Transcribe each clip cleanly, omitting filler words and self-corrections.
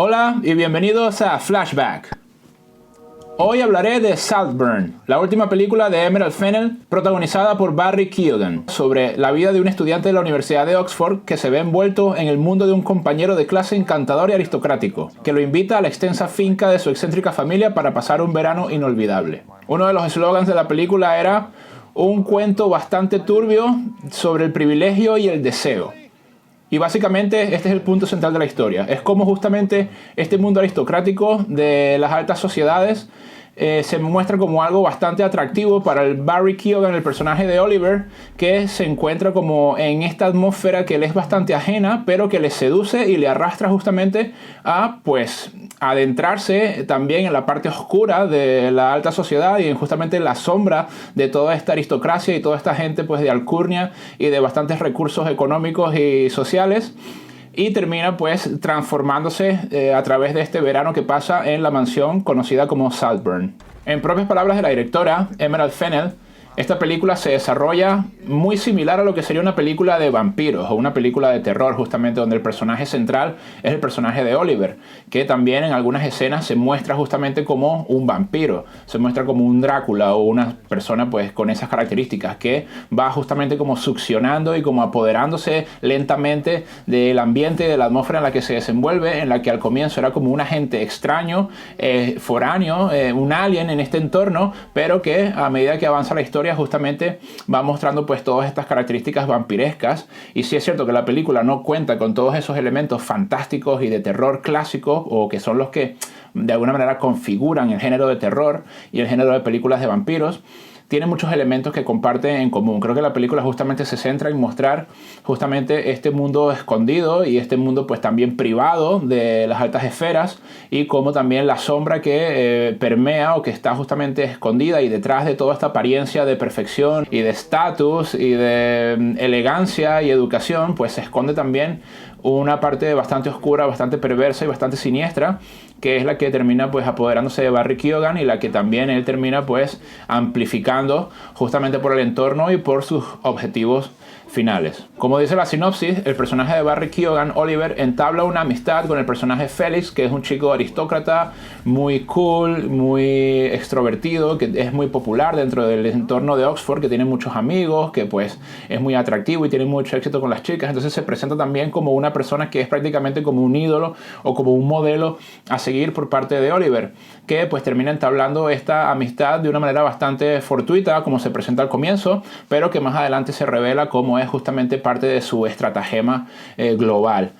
Hola y bienvenidos a Flashback. Hoy hablaré de Saltburn, la última película de Emerald Fennell, protagonizada por Barry Keoghan, sobre la vida de un estudiante de la Universidad de Oxford que se ve envuelto en el mundo de un compañero de clase encantador y aristocrático, que lo invita a la extensa finca de su excéntrica familia para pasar un verano inolvidable. Uno de los eslogans de la película era un cuento bastante turbio sobre el privilegio y el deseo. Y básicamente este es el punto central de la historia. Es como justamente este mundo aristocrático de las altas sociedades se muestra como algo bastante atractivo para el Barry Keoghan, el personaje de Oliver, que se encuentra como en esta atmósfera que le es bastante ajena, pero que le seduce y le arrastra justamente a, pues, adentrarse también en la parte oscura de la alta sociedad y en justamente la sombra de toda esta aristocracia y toda esta gente, pues, de alcurnia y de bastantes recursos económicos y sociales. Y termina pues transformándose a través de este verano que pasa en la mansión conocida como Saltburn. En propias palabras de la directora, Emerald Fennell, esta película se desarrolla muy similar a lo que sería una película de vampiros o una película de terror, justamente donde el personaje central es el personaje de Oliver, que también en algunas escenas se muestra justamente como un vampiro, se muestra como un Drácula o una persona pues con esas características que va justamente como succionando y como apoderándose lentamente del ambiente y de la atmósfera en la que se desenvuelve, en la que al comienzo era como un agente extraño, foráneo, un alien en este entorno, pero que a medida que avanza la historia justamente va mostrando pues todas estas características vampirescas. Y sí es cierto que la película no cuenta con todos esos elementos fantásticos y de terror clásicos, o que son los que de alguna manera configuran el género de terror y el género de películas de vampiros. Tiene muchos elementos que comparten en común. Creo que la película justamente se centra en mostrar justamente este mundo escondido y este mundo pues también privado de las altas esferas, y cómo también la sombra que permea o que está justamente escondida y detrás de toda esta apariencia de perfección y de estatus y de elegancia y educación, pues se esconde también una parte bastante oscura, bastante perversa y bastante siniestra, que es la que termina pues apoderándose de Barry Keoghan y la que también él termina pues amplificando justamente por el entorno y por sus objetivos finales. Como dice la sinopsis, el personaje de Barry Keoghan, Oliver, entabla una amistad con el personaje Felix, que es un chico aristócrata, muy cool, muy extrovertido, que es muy popular dentro del entorno de Oxford, que tiene muchos amigos, que pues es muy atractivo y tiene mucho éxito con las chicas. Entonces se presenta también como una persona que es prácticamente como un ídolo o como un modelo a seguir por parte de Oliver, que pues termina entablando esta amistad de una manera bastante fortuita, como se presenta al comienzo, pero que más adelante se revela como es justamente parte de su estratagema global.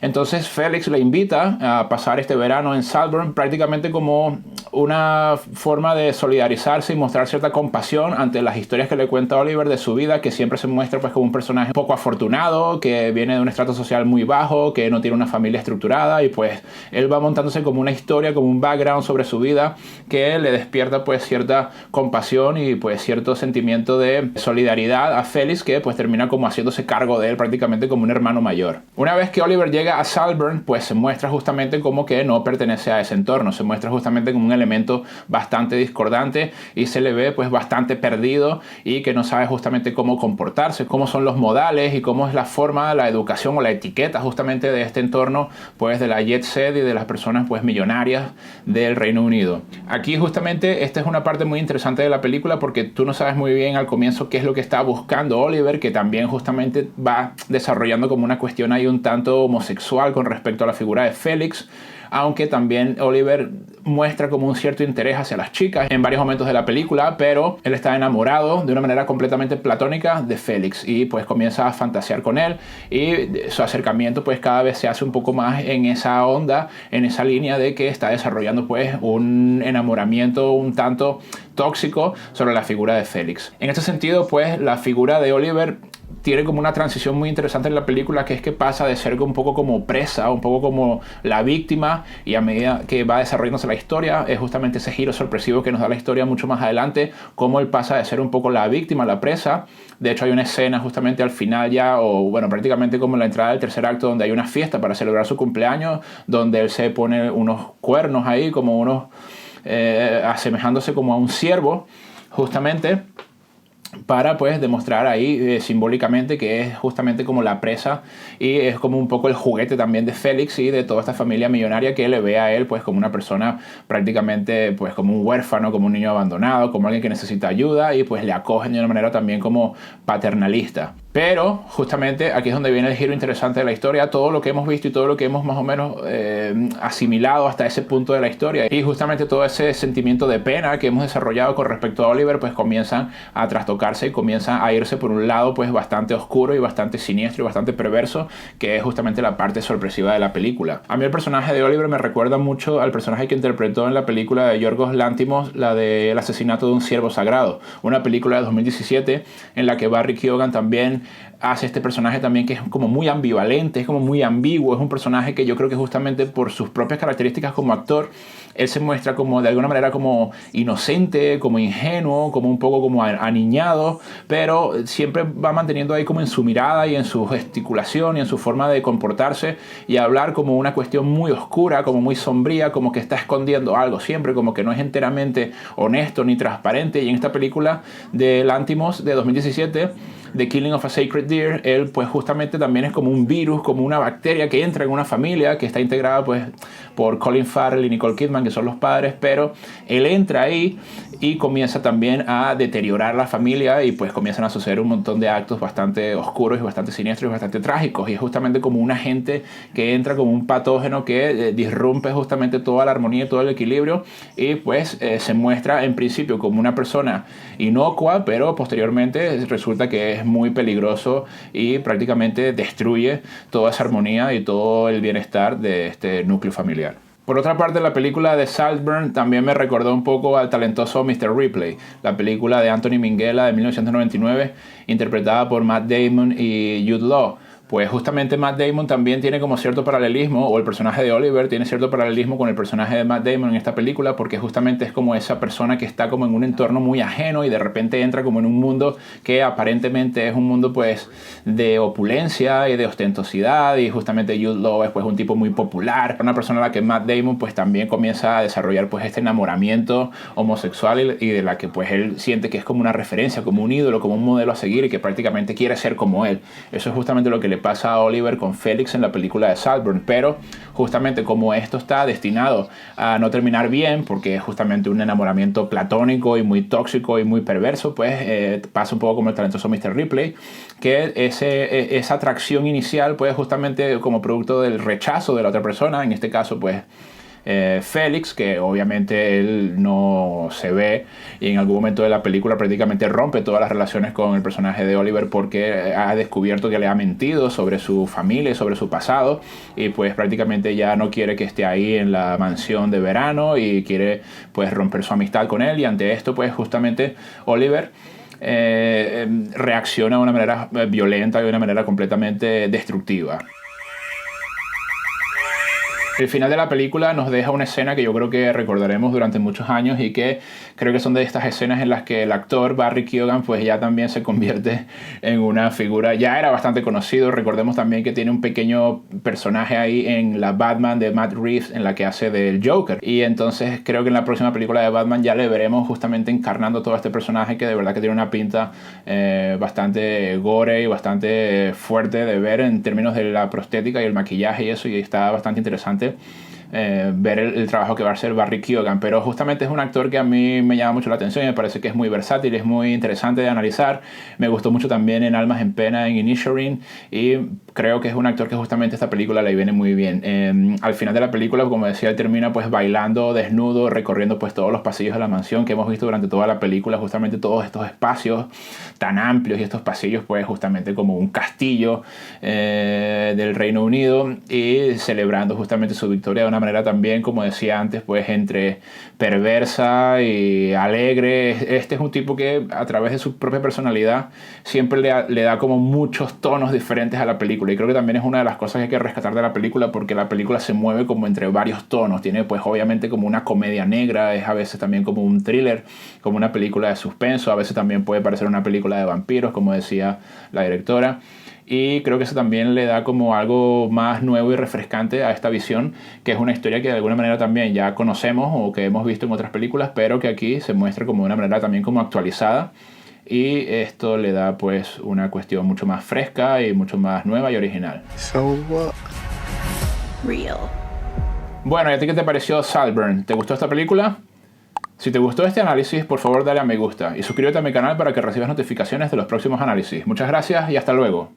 Entonces Felix le invita a pasar este verano en Saltburn prácticamente como una forma de solidarizarse y mostrar cierta compasión ante las historias que le cuenta Oliver de su vida, que siempre se muestra pues como un personaje poco afortunado, que viene de un estrato social muy bajo, que no tiene una familia estructurada, y pues él va montándose como una historia, como un background sobre su vida que le despierta pues cierta compasión y pues cierto sentimiento de solidaridad a Felix, que pues termina como haciéndose cargo de él prácticamente como un hermano mayor. Una vez que Oliver llega a Saltburn, pues se muestra justamente como que no pertenece a ese entorno, se muestra justamente como un elemento bastante discordante y se le ve pues bastante perdido y que no sabe justamente cómo comportarse, cómo son los modales y cómo es la forma, la educación o la etiqueta justamente de este entorno pues de la jet set y de las personas pues millonarias del Reino Unido. Aquí justamente esta es una parte muy interesante de la película, porque tú no sabes muy bien al comienzo qué es lo que está buscando Oliver, que también justamente va desarrollando como una cuestión ahí un tanto homosexual con respecto a la figura de Felix, aunque también Oliver muestra como un cierto interés hacia las chicas en varios momentos de la película, pero él está enamorado de una manera completamente platónica de Felix y pues comienza a fantasear con él, y su acercamiento pues cada vez se hace un poco más en esa onda, en esa línea de que está desarrollando pues un enamoramiento un tanto tóxico sobre la figura de Felix. En este sentido pues la figura de Oliver tiene como una transición muy interesante en la película, que es que pasa de ser un poco como presa, un poco como la víctima, y a medida que va desarrollándose la historia, es justamente ese giro sorpresivo que nos da la historia mucho más adelante, cómo él pasa de ser un poco la víctima, la presa. De hecho hay una escena justamente al final ya, o bueno, prácticamente como en la entrada del tercer acto, donde hay una fiesta para celebrar su cumpleaños, donde él se pone unos cuernos ahí, como unos asemejándose como a un ciervo, justamente. para pues demostrar ahí simbólicamente que es justamente como la presa y es como un poco el juguete también de Félix y de toda esta familia millonaria que le ve a él pues como una persona prácticamente pues como un huérfano, como un niño abandonado, como alguien que necesita ayuda y pues le acogen de una manera también como paternalista. Pero justamente aquí es donde viene el giro interesante de la historia, todo lo que hemos visto y todo lo que hemos más o menos asimilado hasta ese punto de la historia y justamente todo ese sentimiento de pena que hemos desarrollado con respecto a Oliver pues comienzan a trastocarse y comienzan a irse por un lado pues bastante oscuro y bastante siniestro y bastante perverso, que es justamente la parte sorpresiva de la película. A mí el personaje de Oliver me recuerda mucho al personaje que interpretó en la película de Yorgos Lanthimos, la de El asesinato de un ciervo sagrado, una película de 2017 en la que Barry Keoghan también hace este personaje también que es como muy ambivalente, es como muy ambiguo, es un personaje que yo creo que justamente por sus propias características como actor, él se muestra como de alguna manera como inocente, como ingenuo, como un poco como aniñado, pero siempre va manteniendo ahí como en su mirada y en su gesticulación y en su forma de comportarse y hablar como una cuestión muy oscura, como muy sombría, como que está escondiendo algo siempre, como que no es enteramente honesto ni transparente. Y en esta película de Lanthimos de 2017, The Killing of a Sacred Deer, él pues justamente también es como un virus, como una bacteria que entra en una familia que está integrada pues por Colin Farrell y Nicole Kidman, que son los padres, pero él entra ahí y comienza también a deteriorar la familia y pues comienzan a suceder un montón de actos bastante oscuros y bastante siniestros y bastante trágicos, y es justamente como un agente que entra como un patógeno que disrumpe justamente toda la armonía y todo el equilibrio y pues se muestra en principio como una persona inocua, pero posteriormente resulta que es muy peligroso y prácticamente destruye toda esa armonía y todo el bienestar de este núcleo familiar. Por otra parte, la película de Saltburn también me recordó un poco al talentoso Mr. Ripley, la película de Anthony Minghella de 1999, interpretada por Matt Damon y Jude Law. Pues justamente Matt Damon también tiene como cierto paralelismo, o el personaje de Oliver tiene cierto paralelismo con el personaje de Matt Damon en esta película, porque justamente es como esa persona que está como en un entorno muy ajeno y de repente entra como en un mundo que aparentemente es un mundo pues de opulencia y de ostentosidad, y justamente Jude Law es pues un tipo muy popular, una persona a la que Matt Damon pues también comienza a desarrollar pues este enamoramiento homosexual y de la que pues él siente que es como una referencia, como un ídolo, como un modelo a seguir y que prácticamente quiere ser como él. Eso es justamente lo que le pasa a Oliver con Félix en la película de Saltburn, pero justamente como esto está destinado a no terminar bien porque es justamente un enamoramiento platónico y muy tóxico y muy perverso, pues pasa un poco como el talentoso Mr. Ripley, que esa atracción inicial pues justamente como producto del rechazo de la otra persona, en este caso pues Félix, que obviamente él no se ve y en algún momento de la película prácticamente rompe todas las relaciones con el personaje de Oliver porque ha descubierto que le ha mentido sobre su familia y sobre su pasado, y pues prácticamente ya no quiere que esté ahí en la mansión de verano y quiere pues romper su amistad con él, y ante esto pues justamente Oliver reacciona de una manera violenta y de una manera completamente destructiva. El final de la película nos deja una escena que yo creo que recordaremos durante muchos años y que creo que son de estas escenas en las que el actor Barry Keoghan pues ya también se convierte en una figura, ya era bastante conocido. Recordemos también que tiene un pequeño personaje ahí en la Batman de Matt Reeves en la que hace del Joker, y entonces creo que en la próxima película de Batman ya le veremos justamente encarnando todo este personaje que de verdad que tiene una pinta bastante gore y bastante fuerte de ver en términos de la prostética y el maquillaje y eso, y está bastante interesante ver el trabajo que va a hacer Barry Keoghan. Pero justamente es un actor que a mí me llama mucho la atención y me parece que es muy versátil, es muy interesante de analizar. Me gustó mucho también en Almas en Pena, en Inisherin, y creo que es un actor que justamente esta película le viene muy bien. Al final de la película, como decía, él termina pues bailando desnudo, recorriendo pues todos los pasillos de la mansión que hemos visto durante toda la película, justamente todos estos espacios tan amplios y estos pasillos pues justamente como un castillo del Reino Unido, y celebrando justamente su victoria de una manera también, como decía antes, pues entre perversa y alegre. Este es un tipo que a través de su propia personalidad siempre le da como muchos tonos diferentes a la película, y creo que también es una de las cosas que hay que rescatar de la película, porque la película se mueve como entre varios tonos. Tiene pues obviamente como una comedia negra, es a veces también como un thriller, como una película de suspenso, a veces también puede parecer una película de vampiros, como decía la directora. Y creo que eso también le da como algo más nuevo y refrescante a esta visión, que es una historia que de alguna manera también ya conocemos o que hemos visto en otras películas, pero que aquí se muestra como de una manera también como actualizada y esto le da pues una cuestión mucho más fresca y mucho más nueva y original. So what? Real. Bueno, ¿y a ti qué te pareció Saltburn? ¿Te gustó esta película? Si te gustó este análisis, por favor dale a me gusta y suscríbete a mi canal para que recibas notificaciones de los próximos análisis. Muchas gracias y hasta luego.